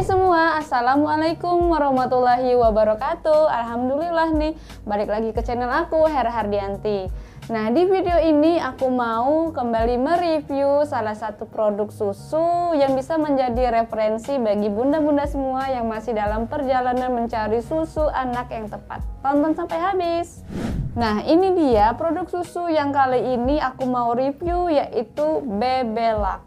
semua, Assalamualaikum warahmatullahi wabarakatuh. Alhamdulillah nih, balik lagi ke channel aku, Hera Hardianti. Nah, di video ini aku mau kembali mereview salah satu produk susu yang bisa menjadi referensi bagi bunda-bunda semua yang masih dalam perjalanan mencari susu anak yang tepat. Tonton sampai habis. Nah, ini dia produk susu yang kali ini aku mau review, yaitu Bebelac.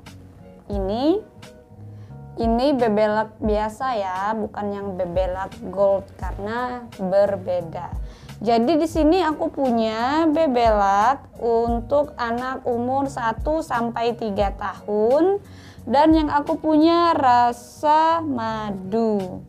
Ini Bebelac biasa ya, bukan yang Bebelac Gold karena berbeda. Jadi di sini aku punya Bebelac untuk anak umur 1 sampai 3 tahun dan yang aku punya rasa madu.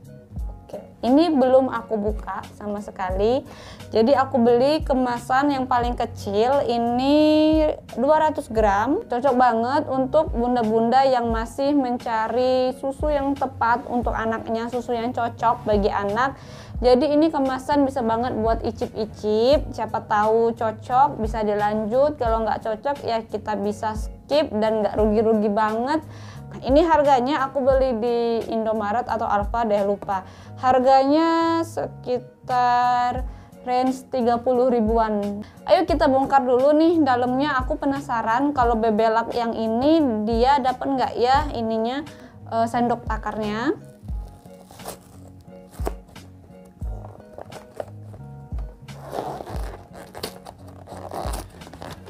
Oke, ini belum aku buka sama sekali. Jadi aku beli kemasan yang paling kecil, ini 200 gram. Cocok banget untuk bunda-bunda yang masih mencari susu yang tepat untuk anaknya, susu yang cocok bagi anak. Jadi ini kemasan bisa banget buat icip-icip, siapa tahu cocok bisa dilanjut, kalau nggak cocok ya kita bisa skip dan nggak rugi-rugi banget. Nah, ini harganya aku beli di Indomaret atau Alfa deh, lupa. Harganya sekitar range 30 ribuan. Ayo kita bongkar dulu nih dalamnya. Aku penasaran kalau Bebelac yang ini dia dapat nggak ya ininya, sendok takarnya.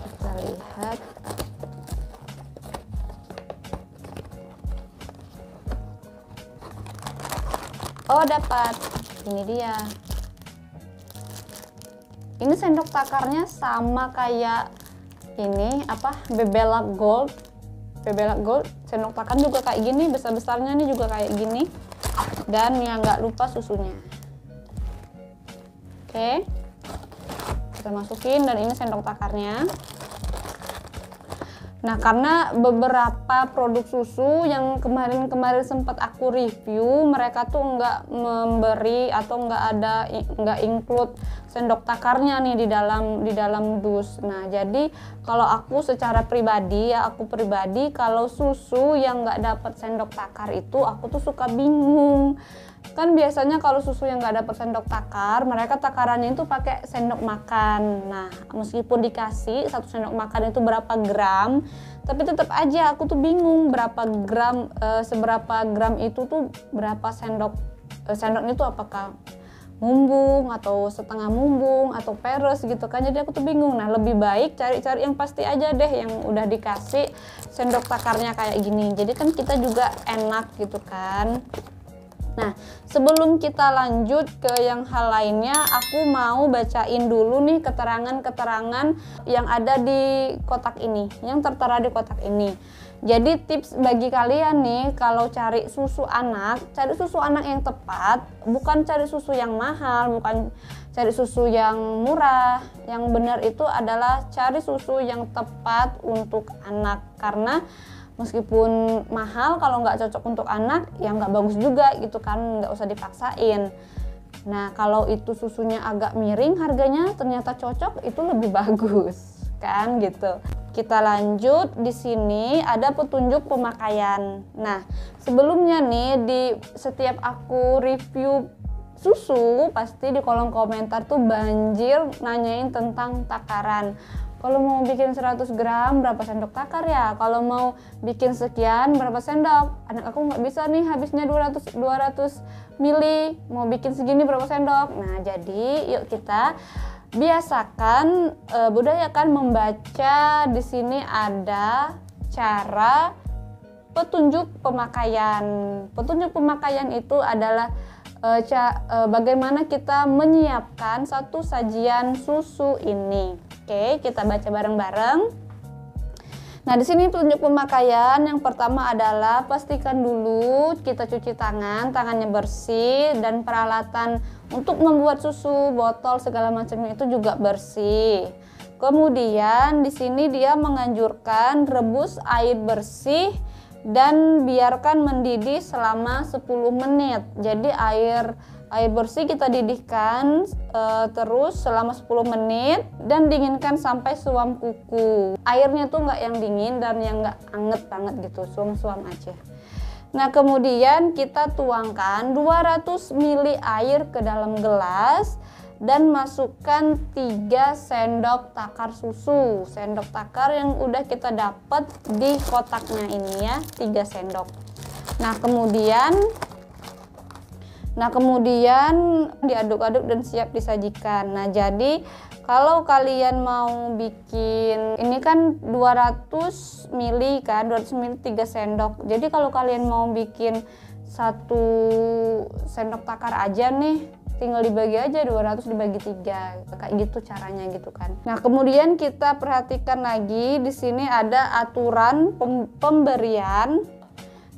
Kita lihat. Oh, dapat. Ini dia. Ini sendok takarnya sama kayak ini apa, Bebelac Gold. Bebelac Gold sendok takar juga kayak gini, besar-besarnya nih juga kayak gini. Dan ya nggak lupa susunya. Oke. Kita masukin dan ini sendok takarnya. Nah, karena beberapa produk susu yang kemarin-kemarin sempat aku review, mereka tuh nggak memberi atau nggak include sendok takarnya nih di dalam dus. Nah, jadi kalau aku secara pribadi ya, aku pribadi kalau susu yang nggak dapat sendok takar itu aku tuh suka bingung. Kan biasanya kalau susu yang nggak dapat sendok takar, mereka takarannya itu pakai sendok makan. Nah, meskipun dikasih 1 sendok makan itu berapa gram, tapi tetap aja aku tuh bingung berapa gram, seberapa gram itu tuh berapa sendok. Sendoknya itu apakah mumbung atau setengah mumbung atau peres gitu kan. Jadi aku tuh bingung. Nah, lebih baik cari-cari yang pasti aja deh, yang udah dikasih sendok takarnya kayak gini. Jadi kan kita juga enak gitu kan. Nah, sebelum kita lanjut ke yang hal lainnya, aku mau bacain dulu nih keterangan-keterangan yang ada di kotak ini, yang tertera di kotak ini. Jadi tips bagi kalian nih, kalau cari susu anak yang tepat, bukan cari susu yang mahal, bukan cari susu yang murah. Yang benar itu adalah cari susu yang tepat untuk anak, karena meskipun mahal, kalau nggak cocok untuk anak ya nggak bagus juga gitu kan, nggak usah dipaksain. Nah, kalau itu susunya agak miring harganya ternyata cocok, itu lebih bagus kan gitu. Kita lanjut, di sini ada petunjuk pemakaian. Nah, sebelumnya nih di setiap aku review susu pasti di kolom komentar tuh banjir nanyain tentang takaran. Kalau mau bikin 100 gram berapa sendok takar ya? Kalau mau bikin sekian berapa sendok? Anak aku nggak bisa nih, habisnya 200 mili. Mau bikin segini berapa sendok? Nah, jadi yuk kita biasakan, budayakan membaca. Di sini ada cara petunjuk pemakaian. Petunjuk pemakaian itu adalah bagaimana kita menyiapkan satu sajian susu ini. Oke, kita baca bareng-bareng. Nah, di sini petunjuk pemakaian yang pertama adalah pastikan dulu kita cuci tangannya bersih, dan peralatan untuk membuat susu, botol segala macamnya itu juga bersih. Kemudian di sini dia menganjurkan rebus air bersih dan biarkan mendidih selama 10 menit. Jadi air bersih kita didihkan terus selama 10 menit dan dinginkan sampai suam kuku. Airnya tuh nggak yang dingin dan yang nggak anget banget gitu, suam-suam aja. Nah, kemudian kita tuangkan 200 ml air ke dalam gelas dan masukkan 3 sendok takar susu. Sendok takar yang udah kita dapat di kotaknya ini ya, 3 sendok. Nah, kemudian diaduk-aduk dan siap disajikan. Nah, jadi kalau kalian mau bikin, ini kan 200 ml kan, 200 ml 3 sendok. Jadi kalau kalian mau bikin 1 sendok takar aja nih, tinggal dibagi aja 200 dibagi 3. Kayak gitu caranya gitu kan. Nah, kemudian kita perhatikan lagi di sini ada aturan pemberian.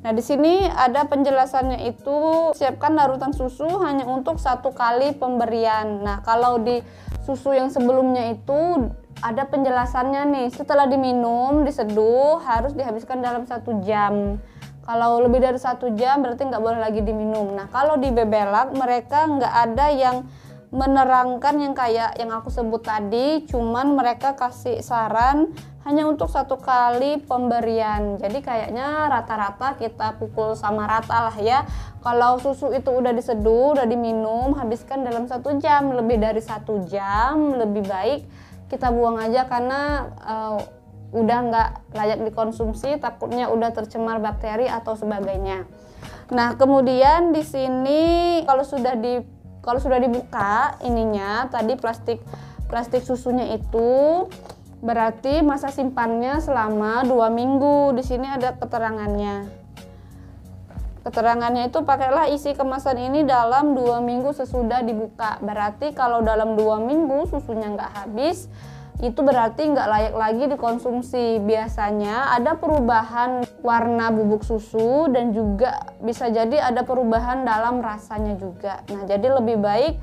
Nah, di sini ada penjelasannya itu, siapkan larutan susu hanya untuk 1 kali pemberian. Nah, kalau di susu yang sebelumnya itu ada penjelasannya nih, setelah diminum, diseduh, harus dihabiskan dalam 1 jam. Kalau lebih dari 1 jam berarti nggak boleh lagi diminum. Nah, kalau di Bebelac mereka nggak ada yang menerangkan yang kayak yang aku sebut tadi, cuman mereka kasih saran hanya untuk 1 kali pemberian. Jadi kayaknya rata-rata kita pukul sama rata lah ya. Kalau susu itu udah diseduh, udah diminum, habiskan dalam 1 jam. Lebih dari 1 jam lebih baik kita buang aja karena udah nggak layak dikonsumsi, takutnya udah tercemar bakteri atau sebagainya. Nah, kemudian di sini kalau sudah dibuka ininya tadi plastik susunya itu, berarti masa simpannya selama 2 minggu. Di sini ada keterangannya. Keterangannya itu pakailah isi kemasan ini dalam 2 minggu sesudah dibuka. Berarti kalau dalam 2 minggu susunya nggak habis, itu berarti nggak layak lagi dikonsumsi. Biasanya ada perubahan warna bubuk susu dan juga bisa jadi ada perubahan dalam rasanya juga. Nah, jadi lebih baik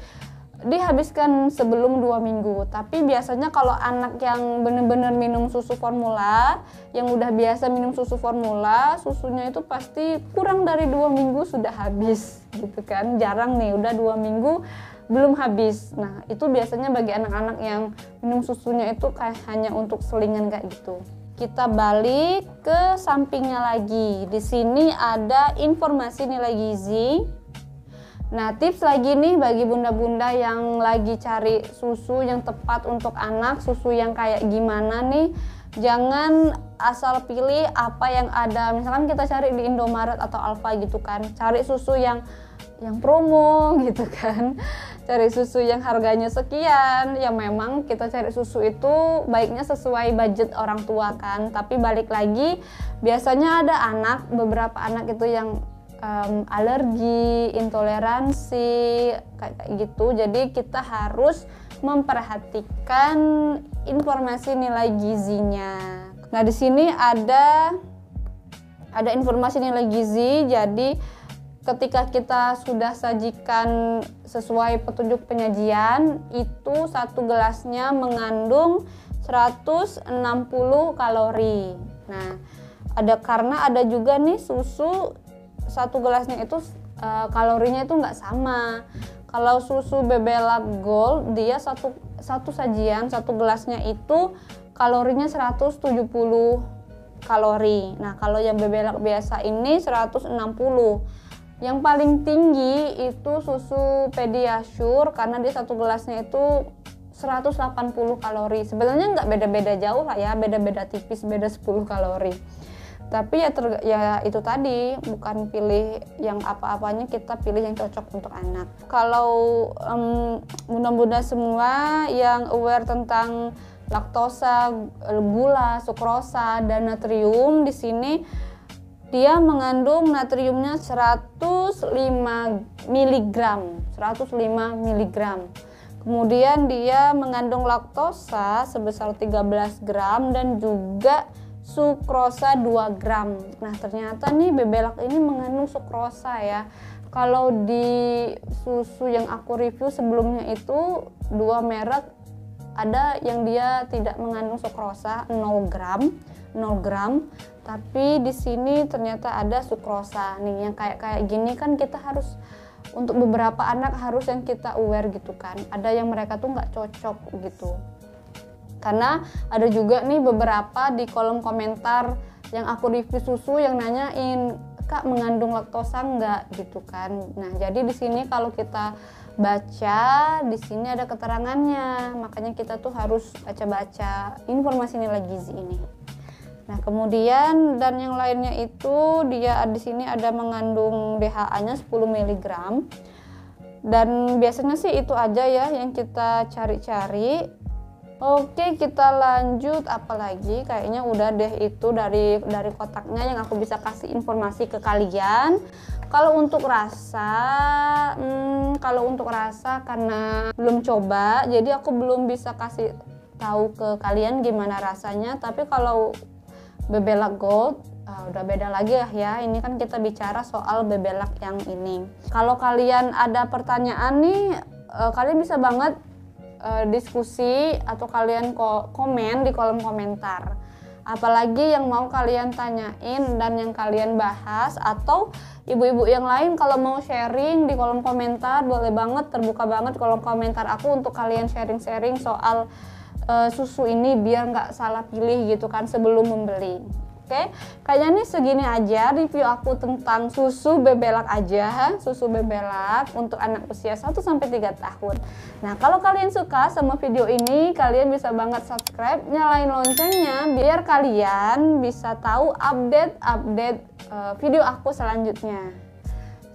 dihabiskan sebelum 2 minggu. Tapi biasanya kalau anak yang benar-benar minum susu formula, yang udah biasa minum susu formula, susunya itu pasti kurang dari 2 minggu sudah habis gitu kan. Jarang nih udah 2 minggu belum habis. Nah, itu biasanya bagi anak-anak yang minum susunya itu kayak hanya untuk selingan kayak gitu. Kita balik ke sampingnya lagi. Di sini ada informasi nilai gizi. Nah, tips lagi nih bagi bunda-bunda yang lagi cari susu yang tepat untuk anak, susu yang kayak gimana nih. Jangan asal pilih apa yang ada. Misalkan kita cari di Indomaret atau Alfa gitu kan. Cari susu yang promo gitu kan, cari susu yang harganya sekian. Ya memang kita cari susu itu baiknya sesuai budget orang tua kan, tapi balik lagi biasanya ada beberapa anak itu yang alergi, intoleransi kayak gitu. Jadi kita harus memperhatikan informasi nilai gizinya. Nah, di sini ada informasi nilai gizi. Jadi ketika kita sudah sajikan sesuai petunjuk penyajian, itu 1 gelasnya mengandung 160 kalori. Nah, karena ada juga nih susu 1 gelasnya itu kalorinya itu nggak sama. Kalau susu Bebelac Gold dia satu sajian 1 gelasnya itu kalorinya 170 kalori. Nah, kalau yang Bebelac biasa ini 160. Yang paling tinggi itu susu Pediasure karena dia 1 gelasnya itu 180 kalori. Sebenarnya nggak beda-beda jauh lah ya, beda-beda tipis, beda 10 kalori. Tapi ya itu tadi, bukan pilih yang apa-apanya, kita pilih yang cocok untuk anak. Kalau bunda-bunda semua yang aware tentang laktosa, gula, sukrosa, dan natrium, di sini dia mengandung natriumnya 105 mg. Kemudian dia mengandung laktosa sebesar 13 gram dan juga sukrosa 2 gram. Nah, ternyata nih Bebelac ini mengandung sukrosa ya. Kalau di susu yang aku review sebelumnya itu 2 merek ada yang dia tidak mengandung sukrosa 0 gram, tapi di sini ternyata ada sukrosa nih. Yang kayak gini kan kita harus, untuk beberapa anak harus yang kita aware gitu kan. Ada yang mereka tuh nggak cocok gitu. Karena ada juga nih beberapa di kolom komentar yang aku review susu yang nanyain, Kak mengandung laktosa nggak gitu kan. Nah, jadi di sini kalau kita baca di sini ada keterangannya, makanya kita tuh harus baca-baca informasi nilai gizi ini. Nah, kemudian dan yang lainnya itu dia di sini ada mengandung DHA-nya 10 mg. Dan biasanya sih itu aja ya yang kita cari-cari. Oke, kita lanjut, apalagi kayaknya udah deh itu dari kotaknya yang aku bisa kasih informasi ke kalian. Kalau untuk rasa karena belum coba, jadi aku belum bisa kasih tahu ke kalian gimana rasanya. Tapi kalau Bebelac Gold udah beda lagi ya. Ini kan kita bicara soal Bebelac yang ini. Kalau kalian ada pertanyaan nih, kalian bisa banget diskusi atau kalian komen di kolom komentar. Apalagi yang mau kalian tanyain dan yang kalian bahas, atau ibu-ibu yang lain kalau mau sharing di kolom komentar, boleh banget, terbuka banget kolom komentar aku untuk kalian sharing-sharing soal susu ini biar nggak salah pilih gitu kan sebelum membeli. Oke, kayaknya nih segini aja review aku tentang susu Bebelac aja, susu Bebelac untuk anak usia 1-3 tahun. Nah, kalau kalian suka sama video ini, kalian bisa banget subscribe, nyalain loncengnya biar kalian bisa tahu update video aku selanjutnya.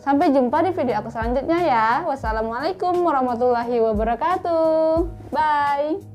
Sampai jumpa di video aku selanjutnya ya. Wassalamualaikum warahmatullahi wabarakatuh. Bye.